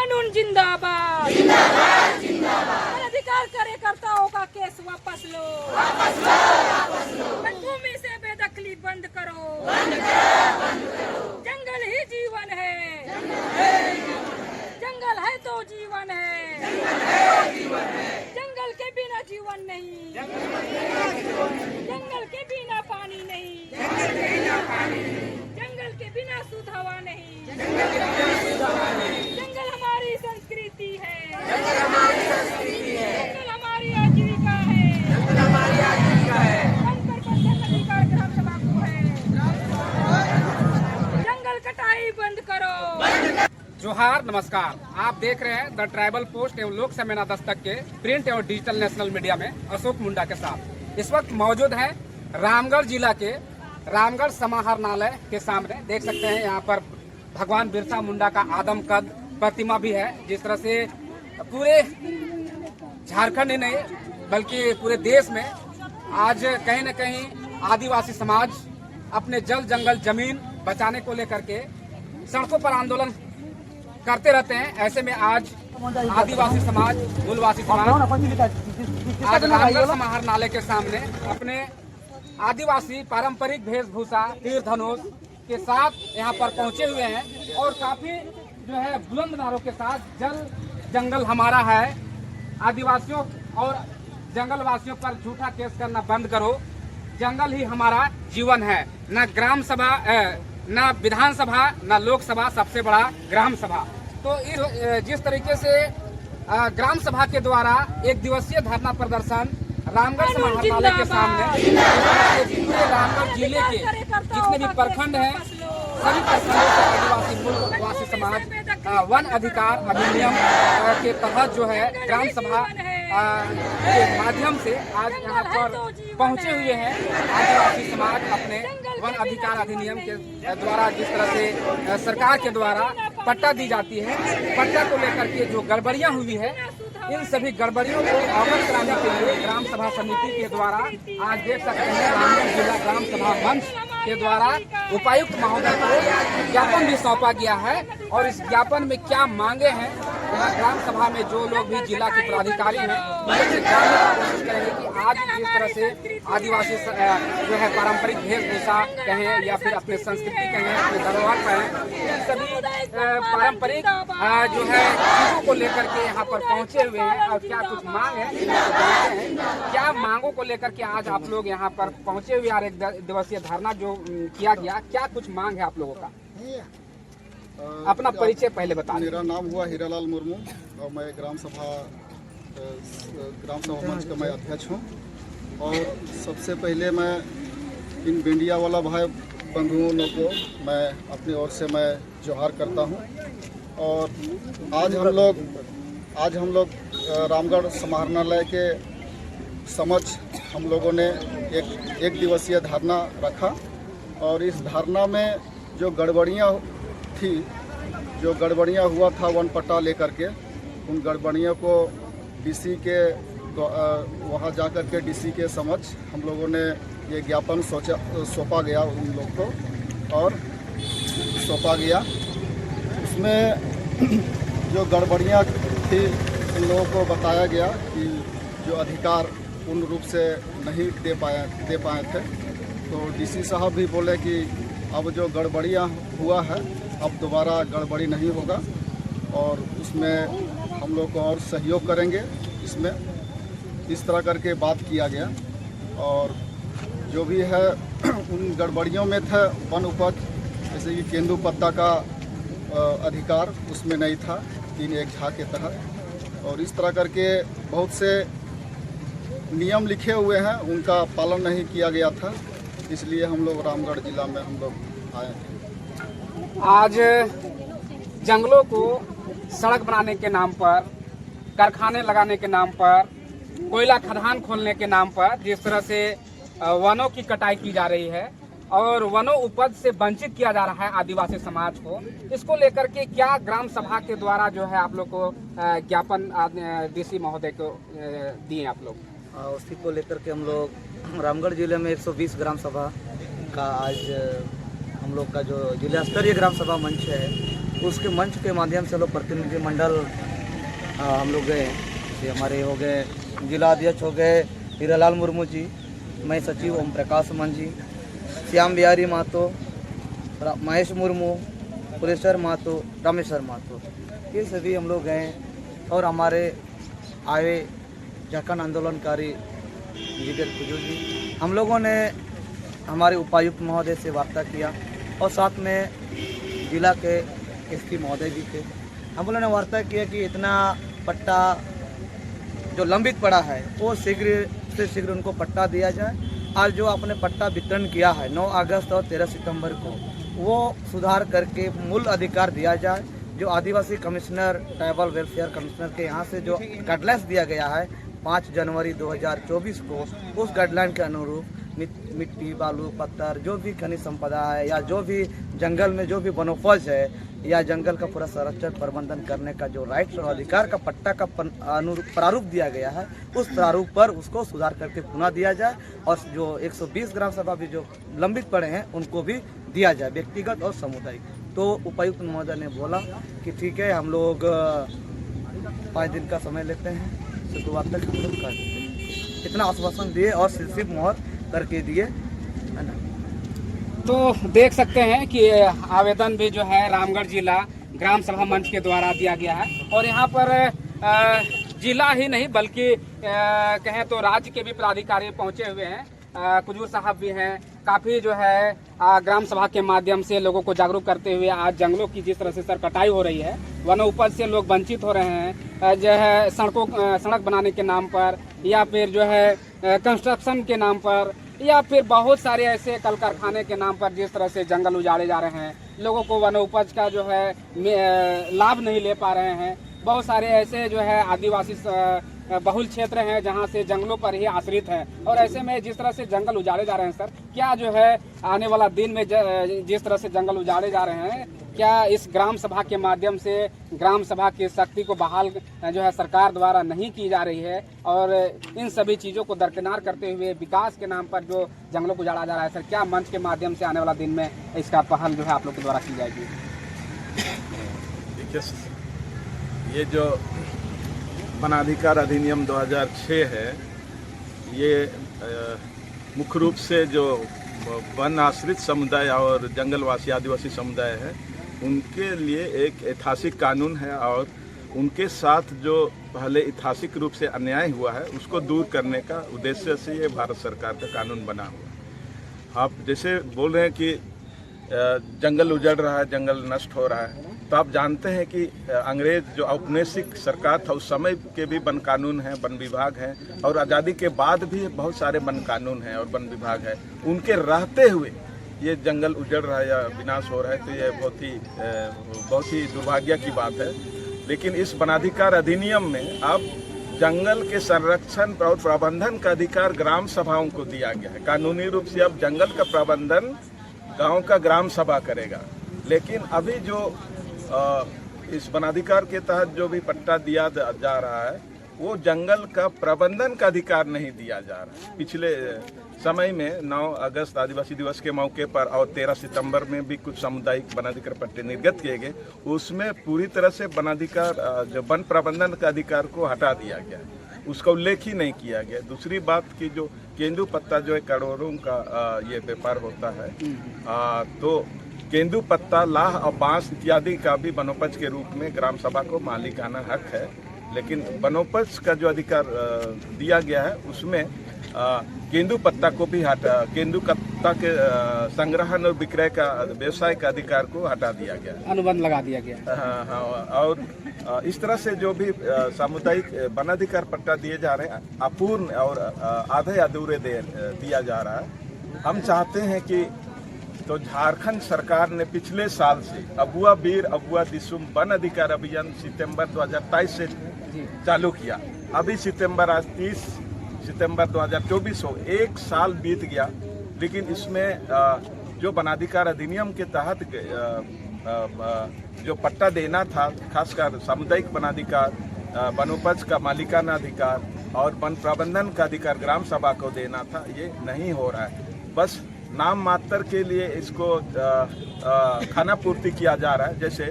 कानून जिंदाबाद जिंदाबाद जिंदाबाद। अधिकार कार्यकर्ताओं का केस वापस लो भूमि से बेदखली बंद करो जंगल ही जीवन है जंगल है तो जीवन है जंगल के बिना जीवन नहीं जंगल के बिना पानी नहीं जंगल के बिना शुद्ध हवा नहीं जंगल हमारी संस्कृति है जंगल हमारी आजीविका है वन पर बंधन अधिकार ग्राम सभा को है जंगल कटाई बंद करो। जोहार नमस्कार, आप देख रहे हैं द ट्राइबल पोस्ट एवं लोक सेना दस्तक के प्रिंट एवं डिजिटल नेशनल मीडिया में अशोक मुंडा के साथ। इस वक्त मौजूद है रामगढ़ जिला के रामगढ़ समाहरणालय के सामने। देख सकते हैं यहाँ पर भगवान बिरसा मुंडा का आदमकद प्रतिमा भी है। जिस तरह से पूरे झारखंड ही नहीं बल्कि पूरे देश में आज कहीं न कहीं आदिवासी समाज अपने जल जंगल जमीन बचाने को लेकर के सड़कों पर आंदोलन करते रहते हैं। ऐसे में आज आदिवासी समाज मूलवासी समाज आज रामगढ़ समाहरणालय के सामने अपने आदिवासी पारंपरिक वेशभूषा तीर धनुष के साथ यहाँ पर पहुँचे हुए हैं और काफी जो है बुलंद नारों के साथ जल जंगल हमारा है, आदिवासियों और जंगल वासियों पर झूठा केस करना बंद करो, जंगल ही हमारा जीवन है। न ग्राम सभा न विधानसभा न लोकसभा, सबसे बड़ा ग्राम सभा। तो जिस तरीके से ग्राम सभा के द्वारा एक दिवसीय धरना प्रदर्शन रामगढ़ समाहरणालय के सामने पूरे रामगढ़ जिले के जितने भी प्रखंड हैं सभी प्रखंडों से आदिवासी मूलवासी समाज वन अधिकार अधिनियम के तहत जो है ग्राम सभा के माध्यम से आज यहाँ पर पहुँचे हुए हैं। आदिवासी समाज अपने वन अधिकार अधिनियम के द्वारा जिस तरह से सरकार के द्वारा पट्टा दी जाती है, पट्टा को लेकर के जो गड़बड़ियाँ हुई है इन सभी गड़बड़ियों को अवगत कराने के लिए ग्राम सभा समिति के द्वारा आज देख सकते हैं रामगढ़ जिला ग्राम सभा मंच के द्वारा उपायुक्त महोदय को ज्ञापन भी सौंपा गया है। और इस ज्ञापन में क्या मांगे हैं यहाँ ग्राम सभा में जो लोग भी जिला के पदाधिकारी हैं उनसे जानने की कोशिश करेंगे कि आज जिस तरह से आदिवासी जो है पारंपरिक वेशभूषा कहें या फिर अपने संस्कृति कहें, अपने धरोहर कहें, इन सभी पारंपरिक जो है चीजों को लेकर के यहाँ पर पहुँचे हुए हैं और क्या कुछ मांग है जानते हैं। क्या मांगों को लेकर के आज आप लोग यहाँ पर पहुँचे हुए और एक दिवसीय धरना जो किया गया, क्या कुछ मांग है आप लोगों का? अपना परिचय पहले बताएं। मेरा नाम हुआ हीरालाल मुर्मू और मैं ग्राम सभा मंच का मैं अध्यक्ष हूं। और सबसे पहले मैं इन मीडिया वाला भाई बंधुओं को मैं अपनी ओर से मैं जोहार करता हूं। और आज हम लोग रामगढ़ समाहरणालय के समक्ष हम लोगों ने एक दिवसीय धरना रखा। और इस धरना में जो गड़बड़ियाँ हुआ था वन पट्टा लेकर के, उन गड़बड़ियों को डीसी के वहाँ जाकर के डीसी के समक्ष हम लोगों ने ये ज्ञापन सौंपा गया उन लोग को और सौंपा गया। उसमें जो गड़बड़ियाँ थी उन लोगों को बताया गया कि जो अधिकार पूर्ण रूप से नहीं दे पाए थे। तो डीसी साहब भी बोले कि अब जो गड़बड़ियाँ हुआ है अब दोबारा गड़बड़ी नहीं होगा और उसमें हम लोग को और सहयोग करेंगे। इसमें इस तरह करके बात किया गया। और जो भी है उन गड़बड़ियों में था वन उपज, जैसे कि केंदू पत्ता का अधिकार उसमें नहीं था 3(1) के तहत। और इस तरह करके बहुत से नियम लिखे हुए हैं, उनका पालन नहीं किया गया था। इसलिए हम लोग रामगढ़ जिला में हम लोग आए हैं। आज जंगलों को सड़क बनाने के नाम पर, कारखाने लगाने के नाम पर, कोयला खदान खोलने के नाम पर जिस तरह से वनों की कटाई की जा रही है और वनों उपज से वंचित किया जा रहा है आदिवासी समाज को, इसको लेकर के क्या ग्राम सभा के द्वारा जो है आप लोग को ज्ञापन डीसी महोदय को दिए आप लोग? उसी को लेकर के हम लोग रामगढ़ जिले में 120 ग्राम सभा का आज हम लोग का जो जिला स्तरीय ग्राम सभा मंच है उसके मंच के माध्यम से लोग प्रतिनिधिमंडल हम लोग गए। जैसे हमारे हो गए जिला अध्यक्ष हो गए हीरालाल मुर्मू जी, मैं सचिव ओम प्रकाश मन जी, श्याम बिहारी महतो, महेश मुर्मू, पुरेश्वर महतो, रामेश्वर महतो, ये सभी हम लोग गए। और हमारे आए झारखंड आंदोलनकारी लीडर कुजू जी, हम लोगों ने हमारे उपायुक्त महोदय से वार्ता किया और साथ में जिला के एसपी महोदय भी थे। हम लोगों ने वार्ता किया कि इतना पट्टा जो लंबित पड़ा है वो शीघ्र से शीघ्र उनको पट्टा दिया जाए। आज जो आपने पट्टा वितरण किया है 9 अगस्त और 13 सितंबर को, वो सुधार करके मूल अधिकार दिया जाए। जो आदिवासी कमिश्नर, ट्राइबल वेलफेयर कमिश्नर के यहाँ से जो गाइडलाइंस दिया गया है 5 जनवरी 2024 को, उस गाइडलाइन के अनुरूप मिट्टी, बालू, पत्थर, जो भी खनिज संपदा है या जो भी जंगल में जो भी वनोपज है या जंगल का पूरा संरक्षण प्रबंधन करने का जो राइट्स और अधिकार का पट्टा का प्रारूप दिया गया है, उस प्रारूप पर उसको सुधार करके पुनः दिया जाए। और जो 120 ग्राम सभा भी जो लंबित पड़े हैं उनको भी दिया जाए, व्यक्तिगत और सामुदायिक। तो उपायुक्त महोदय ने बोला कि ठीक है, हम लोग 5 दिन का समय लेते हैं, शुक्रवार तक हम लोग कर देते हैं। इतना आश्वासन दिए और सिर्फ मोहर करके दिए, है ना। तो देख सकते हैं कि आवेदन भी जो है रामगढ़ जिला ग्राम सभा मंच के द्वारा दिया गया है। और यहाँ पर जिला ही नहीं बल्कि कहें तो राज्य के भी पदाधिकारी पहुँचे हुए हैं। कुजूर साहब भी हैं। काफ़ी जो है ग्राम सभा के माध्यम से लोगों को जागरूक करते हुए आज जंगलों की जिस तरह से सर कटाई हो रही है, वनोपज से लोग वंचित हो रहे हैं, जो है सड़क बनाने के नाम पर या फिर जो है कंस्ट्रक्शन के नाम पर या फिर बहुत सारे ऐसे कल कारखाने के नाम पर जिस तरह से जंगल उजाड़े जा रहे हैं, लोगों को वनोपज का जो है लाभ नहीं ले पा रहे हैं। बहुत सारे ऐसे जो है आदिवासी बहुल क्षेत्र हैं जहां से जंगलों पर ही आश्रित है। और ऐसे में जिस तरह से जंगल उजाड़े जा रहे हैं सर, क्या जो है आने वाला दिन में जिस तरह से जंगल उजाड़े जा रहे हैं, क्या इस ग्राम सभा के माध्यम से ग्राम सभा की शक्ति को बहाल जो है सरकार द्वारा नहीं की जा रही है? और इन सभी चीज़ों को दरकिनार करते हुए विकास के नाम पर जो जंगलों को उजाड़ा जा रहा है सर, क्या मंच के माध्यम से आने वाला दिन में इसका पहल जो है आप लोग के द्वारा की जाएगी? देखिए, ये जो वनाधिकार अधिनियम 2006 है, ये मुख्य रूप से जो वन आश्रित समुदाय और जंगलवासी आदिवासी समुदाय है उनके लिए एक ऐतिहासिक कानून है। और उनके साथ जो पहले ऐतिहासिक रूप से अन्याय हुआ है उसको दूर करने का उद्देश्य से ये भारत सरकार का कानून बना हुआ है। आप जैसे बोल रहे हैं कि जंगल उजड़ रहा है, जंगल नष्ट हो रहा है, तो आप जानते हैं कि अंग्रेज जो औपनिवेशिक सरकार था उस समय के भी वन कानून हैं, वन विभाग है, और आज़ादी के बाद भी बहुत सारे वन कानून हैं और वन विभाग है। उनके रहते हुए ये जंगल उजड़ रहा है या विनाश हो रहा है, तो ये बहुत ही दुर्भाग्य की बात है। लेकिन इस वनाधिकार अधिनियम में अब जंगल के संरक्षण और प्रबंधन का अधिकार ग्राम सभाओं को दिया गया है। कानूनी रूप से अब जंगल का प्रबंधन गाँव का ग्राम सभा करेगा। लेकिन अभी जो इस वनाधिकार के तहत जो भी पट्टा दिया जा रहा है वो जंगल का प्रबंधन का अधिकार नहीं दिया जा रहा है। पिछले समय में 9 अगस्त आदिवासी दिवस के मौके पर और 13 सितंबर में भी कुछ सामुदायिक वनाधिकार पट्टे निर्गत किए गए, उसमें पूरी तरह से वनाधिकार जो वन प्रबंधन का अधिकार को हटा दिया गया, उसका उल्लेख ही नहीं किया गया। दूसरी बात कि जो केंदू पत्ता जो है करोड़ों का ये व्यापार होता है, तो केंदू पत्ता, लाह और बांस इत्यादि का भी वनोपज के रूप में ग्राम सभा को मालिकाना हक है। लेकिन वनोपज का जो अधिकार दिया गया है उसमें केंदू पत्ता को भी केंदू पत्ता के संग्रहण और विक्रय का व्यवसाय का अधिकार को हटा दिया गया, अनुबंध लगा दिया गया। हाँ, और इस तरह से जो भी सामुदायिक वनाधिकार पट्टा दिए जा रहे हैं अपूर्ण और आधे अधूरे दिया जा रहा है। हम चाहते हैं कि तो झारखंड सरकार ने पिछले साल से अबुआ बीर अबुआ दिसुम वन अधिकार अभियान सितंबर 2023 से चालू किया। अभी सितंबर आज 30 सितंबर 2024 हो, 1 साल बीत गया। लेकिन इसमें जो वनाधिकार अधिनियम के तहत जो पट्टा देना था, खासकर सामुदायिक वनाधिकार, वनोपज का मालिकाना अधिकार और वन प्रबंधन का अधिकार ग्राम सभा को देना था, ये नहीं हो रहा है। बस नाम मात्र के लिए इसको खाना पूर्ति किया जा रहा है। जैसे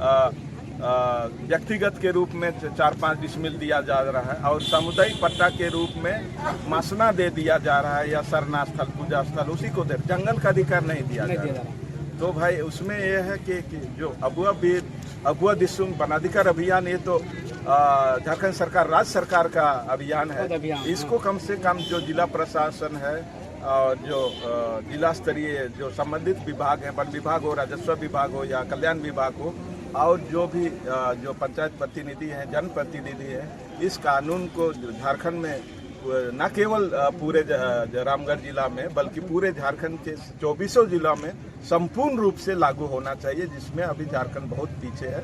व्यक्तिगत के रूप में 4-5 डिसमिल दिया जा रहा है और सामुदायिक पट्टा के रूप में मसना दे दिया जा रहा है या सरना स्थल, पूजा स्थल उसी को दे, जंगल का अधिकार नहीं दिया जा रहा है। तो भाई उसमें यह है कि जो अगुआ दिसुम वनाधिकार अभियान, ये तो झारखंड सरकार, राज्य सरकार का अभियान है। इसको कम से कम जो जिला प्रशासन है और जो जिला स्तरीय जो संबंधित विभाग है, वन विभाग हो, राजस्व विभाग हो या कल्याण विभाग हो, और जो भी जो पंचायत प्रतिनिधि हैं, जनप्रतिनिधि हैं, इस कानून को झारखंड में न केवल पूरे रामगढ़ जिला में बल्कि पूरे झारखंड के 24 जिलों में संपूर्ण रूप से लागू होना चाहिए, जिसमें अभी झारखंड बहुत पीछे है।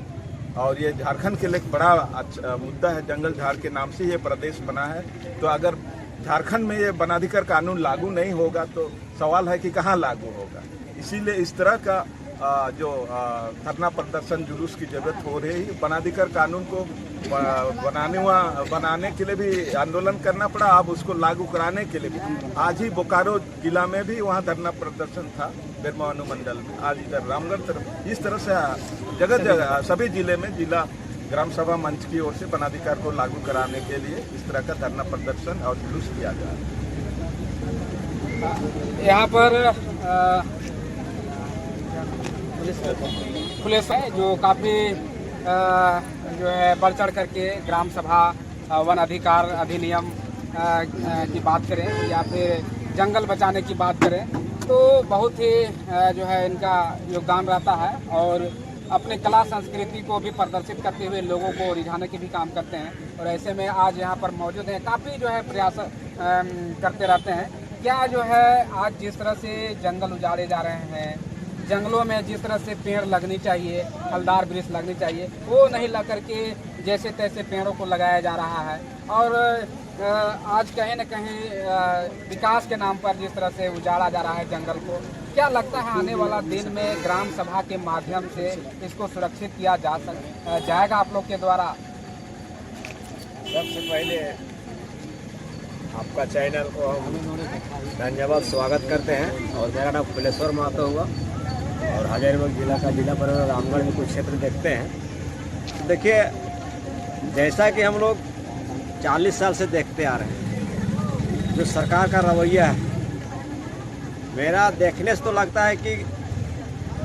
और ये झारखंड के लिए एक बड़ा अच्छा मुद्दा है। जंगल झाड़ के नाम से ये प्रदेश बना है, तो अगर झारखंड में ये वनाधिकार कानून लागू नहीं होगा तो सवाल है कि कहाँ लागू होगा। इसीलिए इस तरह का जो धरना प्रदर्शन जुलूस की जरूरत हो रही है। वनाधिकार कानून को बनाने के लिए भी आंदोलन करना पड़ा, अब उसको लागू कराने के लिए भी। आज ही बोकारो जिला में भी वहाँ धरना प्रदर्शन था, बेरमो अनुमंडल में। आज इधर रामगढ़ तरफ इस तरह से जगह जगह सभी जिले में जिला ग्राम सभा मंच की ओर से वनाधिकार को लागू कराने के लिए इस तरह का धरना प्रदर्शन और जुलूस किया जा रहा है। यहाँ पर पुलिस है जो काफ़ी जो है बढ़ चढ़ करके ग्राम सभा, वन अधिकार अधिनियम की बात करें या फिर जंगल बचाने की बात करें तो बहुत ही जो है इनका योगदान रहता है और अपने कला संस्कृति को भी प्रदर्शित करते हुए लोगों को रिझाने के भी काम करते हैं। और ऐसे में आज यहाँ पर मौजूद हैं, काफ़ी जो है प्रयास करते रहते हैं। क्या जो है आज जिस तरह से जंगल उजाड़े जा रहे हैं, जंगलों में जिस तरह से पेड़ लगनी चाहिए, फलदार वृक्ष लगनी चाहिए, वो नहीं लग करके जैसे तैसे पेड़ों को लगाया जा रहा है। और आज कहीं न कहीं विकास के नाम पर जिस तरह से उजाड़ा जा रहा है जंगल को, क्या लगता है आने वाला दिन में ग्राम सभा के माध्यम से इसको सुरक्षित किया जाएगा आप लोग के द्वारा? सबसे पहले आपका चैनल को हम धन्यवाद स्वागत करते हैं। और मेरा नाम फुलेश्वर महतो हुआ और हजारीबाग जिला का जिला परिषद रामगढ़ में कुछ क्षेत्र देखते हैं। देखिए, जैसा कि हम लोग 40 साल से देखते आ रहे हैं, जो सरकार का रवैया है, मेरा देखने से तो लगता है कि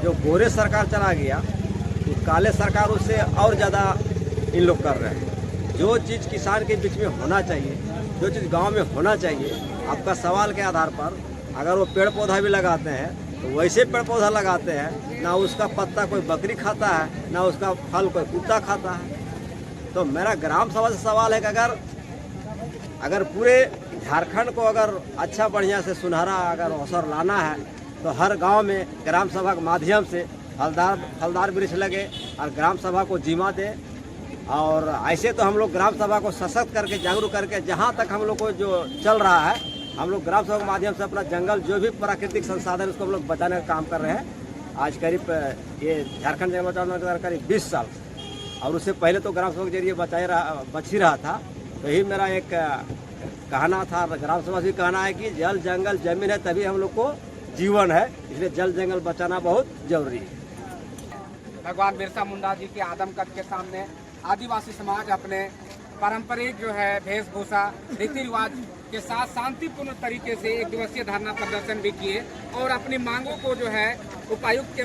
जो गोरे सरकार चला गया, तो काले सरकार उससे और ज़्यादा इन लोग कर रहे हैं। जो चीज़ किसान के बीच में होना चाहिए, जो चीज़ गांव में होना चाहिए, आपका सवाल के आधार पर अगर वो पेड़ पौधा भी लगाते हैं तो वैसे पेड़ पौधा लगाते हैं, ना उसका पत्ता कोई बकरी खाता है, ना उसका फल कोई कुत्ता खाता है। तो मेरा ग्राम सभा से सवाल है कि अगर पूरे झारखंड को अगर अच्छा बढ़िया से सुनहरा अगर अवसर लाना है तो हर गांव में ग्राम सभा के माध्यम से फलदार वृक्ष लगे और ग्राम सभा को जीवा दे। और ऐसे तो हम लोग ग्राम सभा को सशक्त करके, जागरूक करके, जहाँ तक हम लोग को जो चल रहा है, हम लोग ग्राम सभा के माध्यम से अपना जंगल जो भी प्राकृतिक संसाधन उसको हम लोग बचाने का काम कर रहे हैं। आज करीब ये झारखंड जंगल बचाने का करीब 20 साल, और उससे पहले तो ग्राम सभा के जरिए बच ही रहा था। तो यही मेरा एक कहना था, ग्राम सभा से कहना है कि जल जंगल जमीन है तभी हम लोग को जीवन है, इसलिए जल जंगल बचाना बहुत जरूरी है। भगवान बिरसा मुंडा जी के आदमकद के सामने आदिवासी समाज अपने पारंपरिक जो है वेशभूषा, रीति रिवाज के साथ शांतिपूर्ण तरीके से एक दिवसीय धरना प्रदर्शन भी किए और अपनी मांगों को जो है उपायुक्त के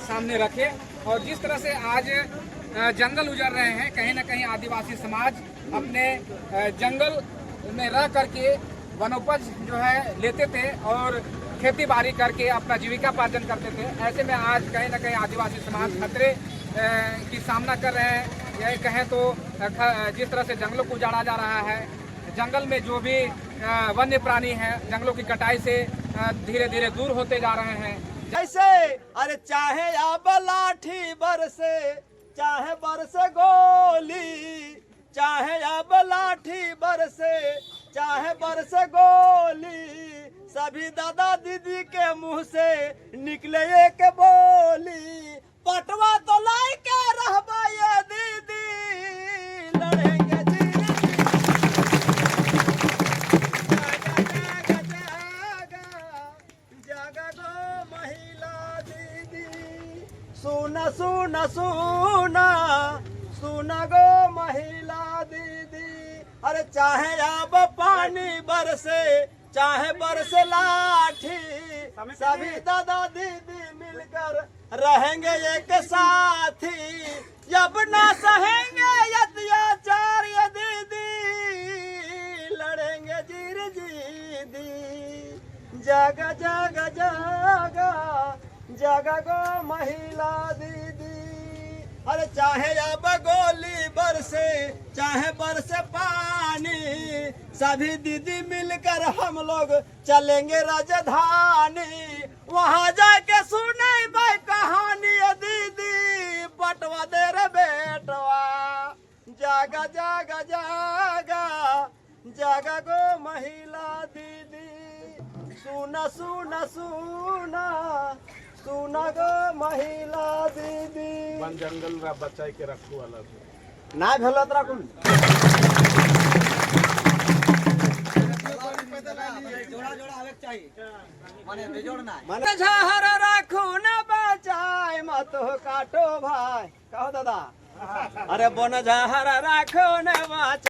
सामने रखे। और जिस तरह से आज जंगल उजड़ रहे हैं, कहीं ना कहीं आदिवासी समाज अपने जंगल में रह करके वनोपज जो है लेते थे और खेती बाड़ी करके अपना जीविका पार्जन करते थे। ऐसे में आज कहीं ना कहीं आदिवासी समाज खतरे की सामना कर रहे हैं। यह कहें तो जिस तरह से जंगलों को उजाड़ा जा रहा है, जंगल में जो भी वन्य प्राणी हैं जंगलों की कटाई से धीरे धीरे दूर होते जा रहे हैं। जैसे अरे चाहे अब लाठी बरसे, चाहे बरसे गोली, चाहे अब लाठी बरसे, चाहे बरसे गोली, सभी दादा दीदी के मुंह से निकले एक बोली, पटवा तो लाई के रहबा ये दीदी, लड़ेंगे जागा गो महिला दीदी, सुन सुन सुन महिला दीदी, अरे चाहे अब पानी बरसे चाहे बरसे लाठी, सभी दादा दीदी मिलकर रहेंगे एक साथी। जब ना सहेंगे अत्याचार ये दीदी, लड़ेंगे जीर जीदी। जागा जागा जागा जागा गो महिला दीदी, अरे चाहे अब गोली बरसे चाहे बरसे पानी, सभी दीदी मिलकर हम लोग चलेंगे राजधानी। वहाँ जाके सुने भाई कहानी दीदी, बटवा दे रे बेटवा। जागा जागा जागा जागा गो महिला दीदी, सुना सुना सुना सुना गो महिला दीदी। वन जंगल बचाई के रखू वाला ना भेलो तोरा कोन जोड़ा जोड़ा आवे चाहिए माने बेजोड़ना है। मन झहर राखू न बचाए मत हो काटो भाई। कहो दादा, अरे बन झहर राखो न बचाए।